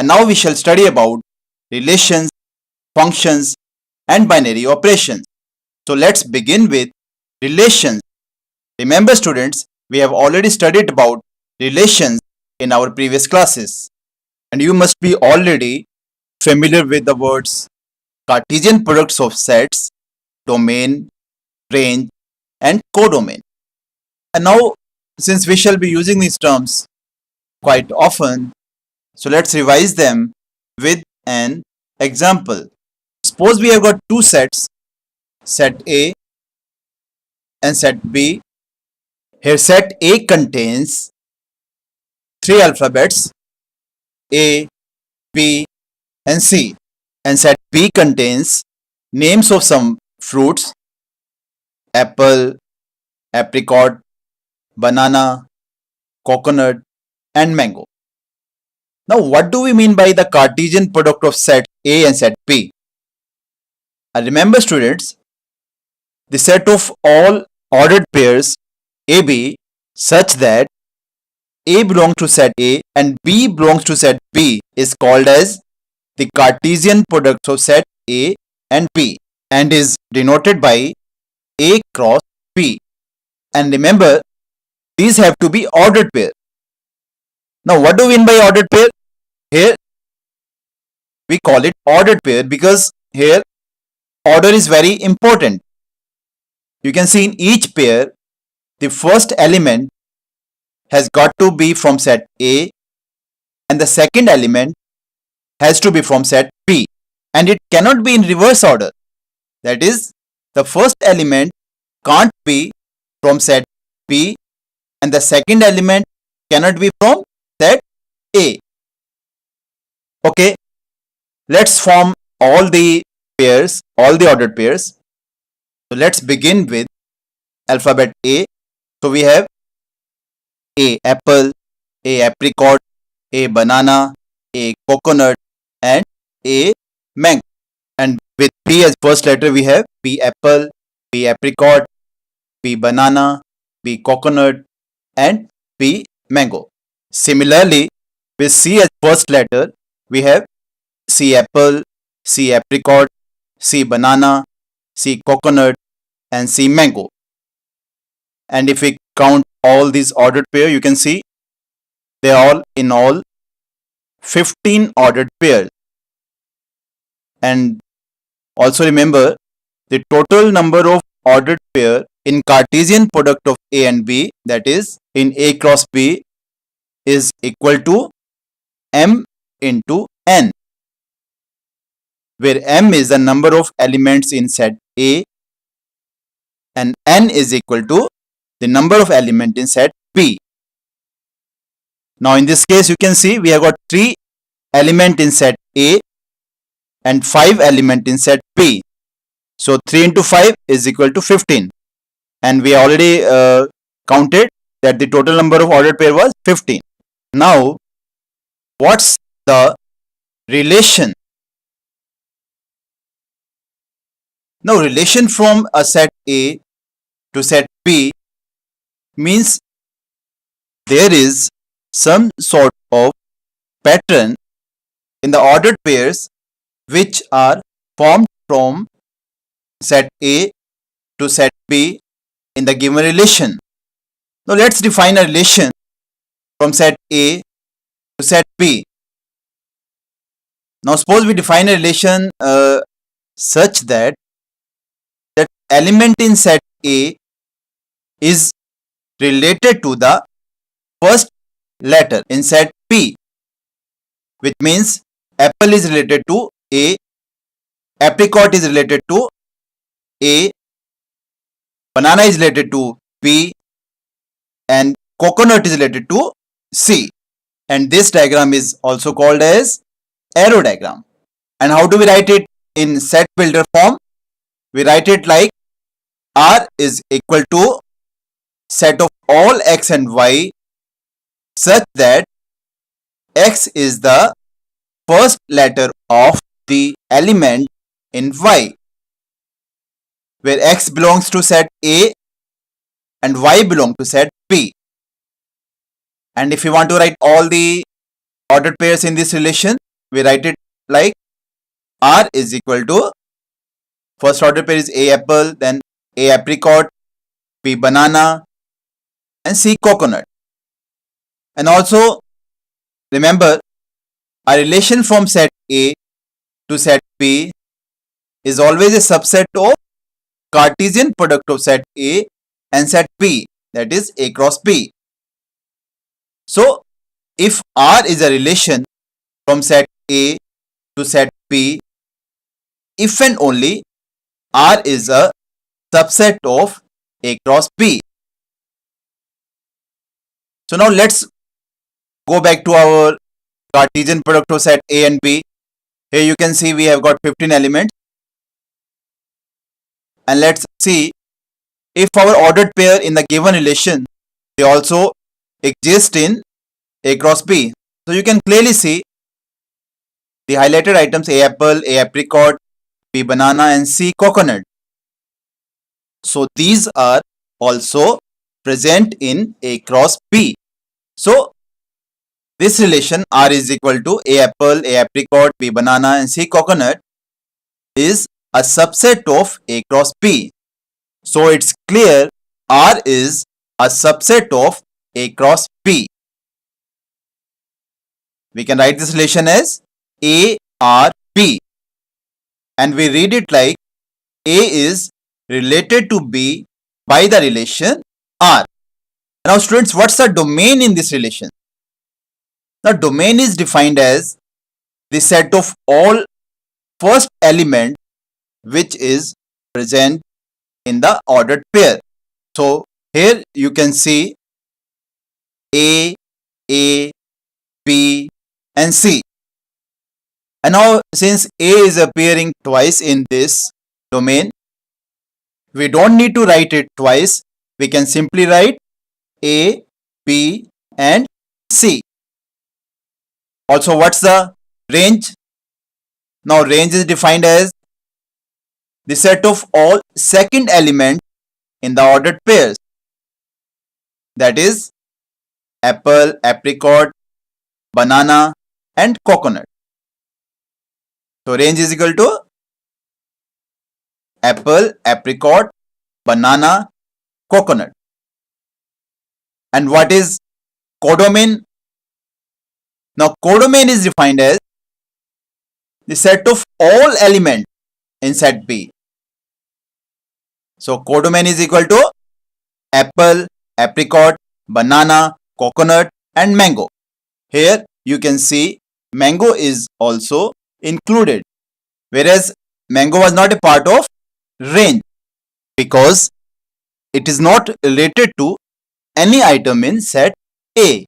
And now we shall study about relations, functions, and binary operations. So let's begin with relations. Remember students, we have already studied about relations in our previous classes. And you must be already familiar with the words Cartesian products of sets, domain, range, and codomain. And now, since we shall be using these terms quite often, so let's revise them with an example. Suppose we have got two sets, set A and set B. Here set A contains three alphabets A, B, and C, and set B contains names of some fruits apple, apricot, banana, coconut, and mango. Now, what do we mean by the Cartesian product of set A and set B? Remember students, the set of all ordered pairs AB such that A belongs to set A and B belongs to set B is called as the Cartesian product of set A and B and is denoted by A cross B. And remember, these have to be ordered pair. Now, what do we mean by ordered pair? Here, we call it ordered pair because here order is very important. You can see in each pair, the first element has got to be from set A and the second element has to be from set B, and it cannot be in reverse order. That is, the first element can't be from set B and the second element cannot be from set A. Okay, let's form all the pairs, all the ordered pairs. So let's begin with alphabet A. So we have A apple, A apricot, A banana, A coconut, and A mango. And with B as first letter we have B apple, B apricot, B banana, B coconut, and B mango. Similarly, with C as first letter we have C apple, C apricot, C banana, C coconut, and C mango. And if we count all these ordered pair, you can see they are all in all 15 ordered pairs. And also remember, the total number of ordered pair in Cartesian product of A and B, that is in A cross B, is equal to M into N, where M is the number of elements in set A and N is equal to the number of elements in set B. Now in this case you can see we have got 3 elements in set A and 5 elements in set B. So 3 into 5 is equal to 15, and we already counted that the total number of ordered pair was 15. Now what's the relation? Now relation from a set A to set B means there is some sort of pattern in the ordered pairs which are formed from set A to set B in the given relation. Now let's define a relation from set A to set B. Now suppose we define a relation such that element in set A is related to the first letter in set B, which means apple is related to A, apricot is related to A, banana is related to B, and coconut is related to C. And this diagram is also called as arrow diagram. And how do we write it in set builder form? We write it like R is equal to set of all x and y such that x is the first letter of the element in y, where x belongs to set A and y belong to set B. And if you want to write all the ordered pairs in this relation, we write it like R is equal to, first order pair is A apple, then A apricot, B banana, and C coconut. And also remember, a relation from set A to set B is always a subset of Cartesian product of set A and set B, that is A cross B. So if R is a relation from set A to set B, if and only R is a subset of A cross B. So now let's go back to our Cartesian product of set A and B. Here you can see we have got 15 elements. And let's see if our ordered pair in the given relation, they also exist in A cross B. So you can clearly see the highlighted items A apple, A apricot, B banana, and C coconut. So these are also present in A cross B. So this relation R is equal to A apple, A apricot, B banana, and C coconut is a subset of A cross B. So it's clear R is a subset of A cross B. We can write this relation as ARB, and we read it like A is related to B by the relation R. Now students, what's the domain in this relation? The domain is defined as the set of all first element which is present in the ordered pair. So here you can see A, B, and C. And now since A is appearing twice in this domain, we don't need to write it twice. We can simply write A, B, and C. Also, what's the range? Now range is defined as the set of all second element in the ordered pairs, that is apple, apricot, banana, and coconut. So range is equal to apple, apricot, banana, coconut. And what is codomain? Now codomain is defined as the set of all elements in set B. So codomain is equal to apple, apricot, banana, coconut, and mango. Here you can see mango is also included, whereas mango was not a part of range because it is not related to any item in set A.